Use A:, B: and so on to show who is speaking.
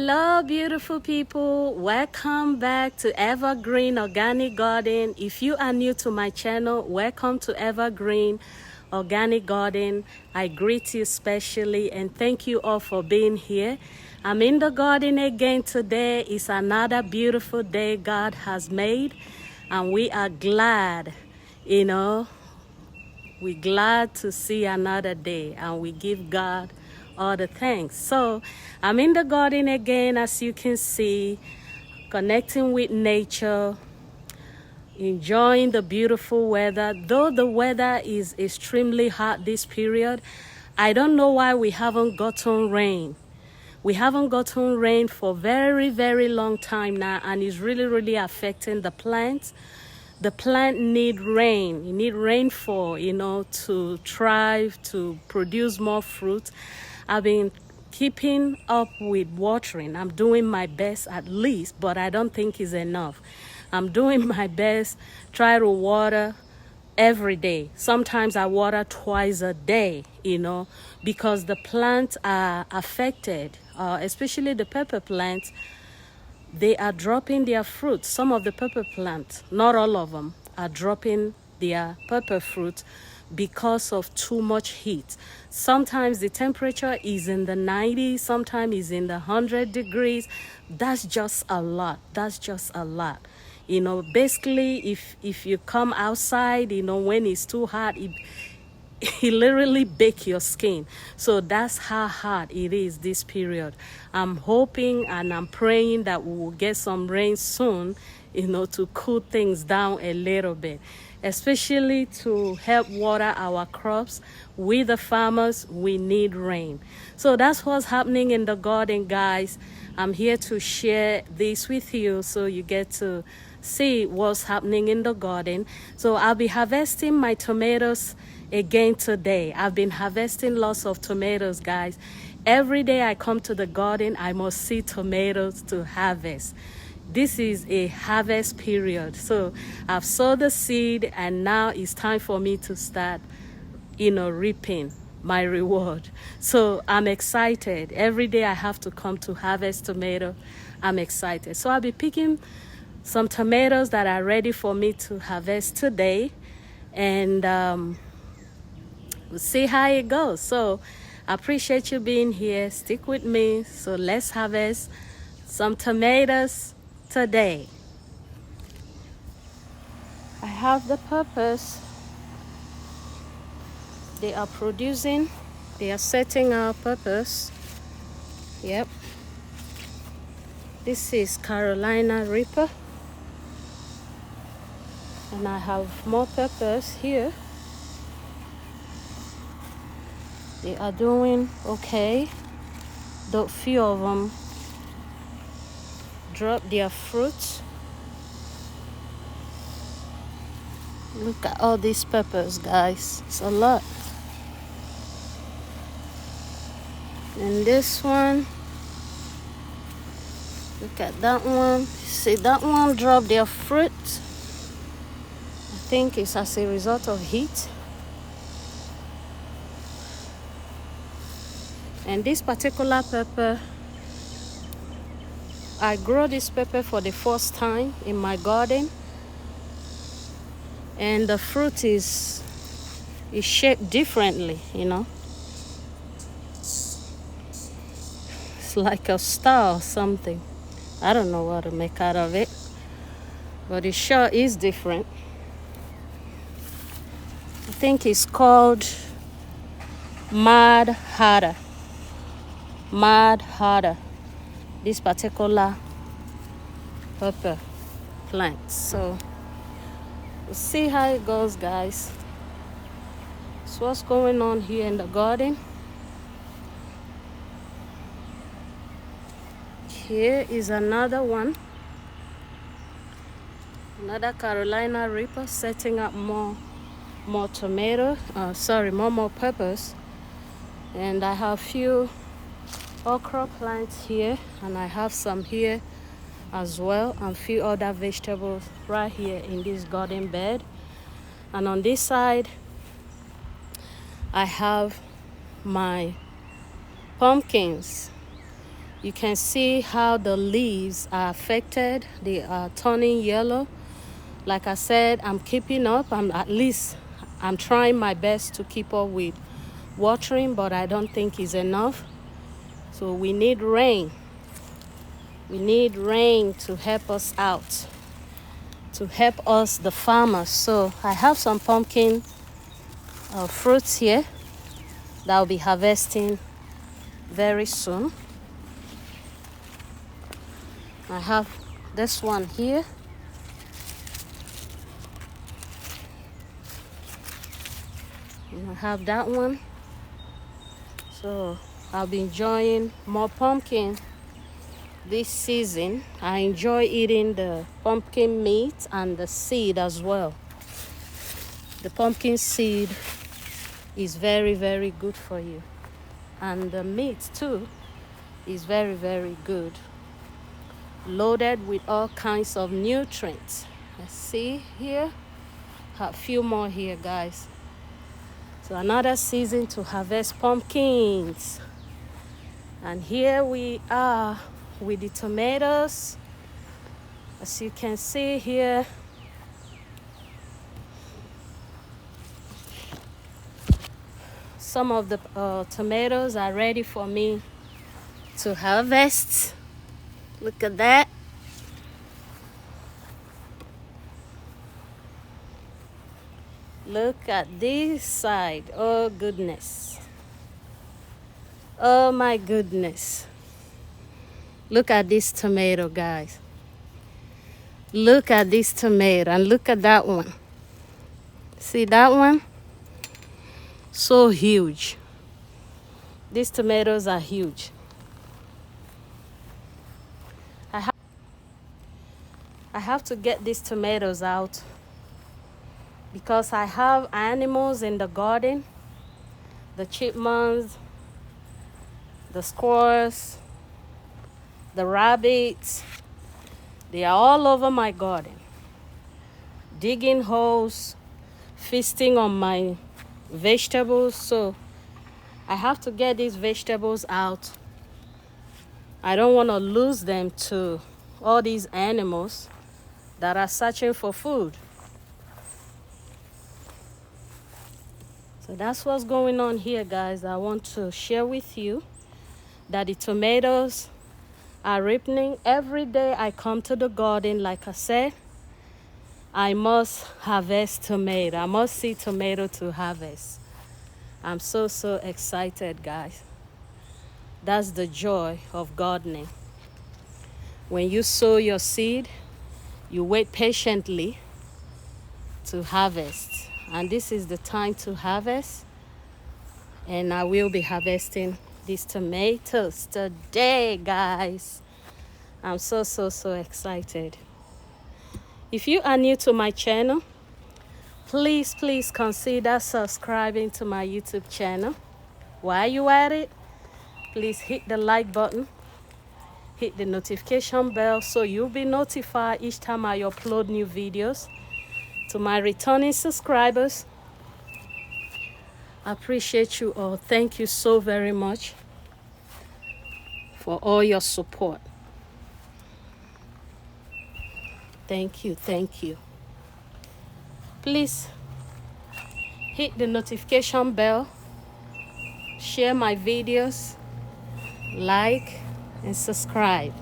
A: Hello, beautiful people. Welcome back to Evergreen Organic Garden. If you are new to my channel, welcome to Evergreen Organic Garden. I greet you specially and thank you all for being here. I'm in the garden again today. It's another beautiful day God has made, and we are glad, we're glad to see another day, and we give God all the thanks. So I'm in the garden again, as you can see, connecting with nature, enjoying the beautiful weather. Though the weather is extremely hot this period, I don't know why we haven't gotten rain. We haven't gotten rain for very, very long time now, and it's really, really affecting the plants. The plant need rain. You need rainfall, to thrive, to produce more fruit. I've been keeping up with watering. I'm doing my best at least, but I don't think it's enough. I'm doing my best, try to water every day. Sometimes I water twice a day, because the plants are affected, especially the pepper plants. They are dropping their fruit. Some of the pepper plants, not all of them, are dropping their pepper fruit because of too much heat. Sometimes the temperature is in the 90s, sometimes it's in the 100 degrees. That's just a lot. Basically, if you come outside, when it's too hot, it literally bake your skin. So that's how hot it is this period. I'm hoping and I'm praying that we will get some rain soon, to cool things down a little bit, especially to help water our crops. We, the farmers, we need rain. So that's what's happening in the garden, guys. I'm here to share this with you so you get to see what's happening in the garden. So I'll be harvesting my tomatoes again today. I've been harvesting lots of tomatoes, guys. Every day I come to the garden, I must see tomatoes to harvest. This is a harvest period. So I've sowed the seed, and now it's time for me to start, reaping my reward. So I'm excited. Every day I have to come to harvest tomato. I'm excited. So I'll be picking some tomatoes that are ready for me to harvest today, and we'll see how it goes. So I appreciate you being here. Stick with me. So let's harvest some tomatoes today. I have the peppers. They are producing. They are setting our peppers. Yep. This is Carolina Reaper. And I have more peppers here. They are doing okay. Though few of them drop their fruit. Look at all these peppers, guys. It's a lot. And this one, look at that one. See, that one dropped their fruit. I think it's as a result of heat. And this particular pepper, I grow this pepper for the first time in my garden. And the fruit is shaped differently, It's like a star or something. I don't know what to make out of it, but it sure is different. I think it's called Mad Hatter. Mad Hatter. This particular pepper plant. So we'll see how it goes, guys. So what's going on here in the garden. Here is another one. Another Carolina Reaper setting up more tomato. More peppers. And I have few okra plants here, and I have some here as well, and few other vegetables right here in this garden bed. And on this side I have my pumpkins. You can see how the leaves are affected. They are turning yellow. Like I said, I'm keeping up. I'm trying my best to keep up with watering, but I don't think it's enough. So we need rain. We need rain to help us out, to help us, the farmers. So I have some pumpkin fruits here that I'll be harvesting very soon. I have this one here. And I have that one. So I'll be enjoying more pumpkin this season. I enjoy eating the pumpkin meat and the seed as well. The pumpkin seed is very, very good for you. And the meat too is very, very good. Loaded with all kinds of nutrients. Let's see here. A few more here, guys. So another season to harvest pumpkins. And here we are with the tomatoes. As you can see here, some of the tomatoes are ready for me to harvest. Look at that. Look at this side. Oh goodness. Oh my goodness. Look at this tomato, guys. Look at this tomato and look at that one. See that one? So huge. These tomatoes are huge. I have to get these tomatoes out because I have animals in the garden. The chipmunks, the squirrels, the rabbits. They are all over my garden, digging holes, feasting on my vegetables. So I have to get these vegetables out. I don't want to lose them to all these animals that are searching for food. So that's what's going on here, guys. I want to share with you that the tomatoes are ripening. Every day I come to the garden, like I said, I must harvest tomato. I must see tomato to harvest. I'm so excited, guys. That's the joy of gardening. When you sow your seed, you wait patiently to harvest. And this is the time to harvest. And I will be harvesting these tomatoes today, guys. I'm so excited. If you are new to my channel, please consider subscribing to my YouTube channel. While you at it, please hit the like button, hit the notification bell so you'll be notified each time I upload new videos. To my returning subscribers, I appreciate you all. Thank you so very much for all your support. Thank you. Please hit the notification bell, share my videos, like, and subscribe.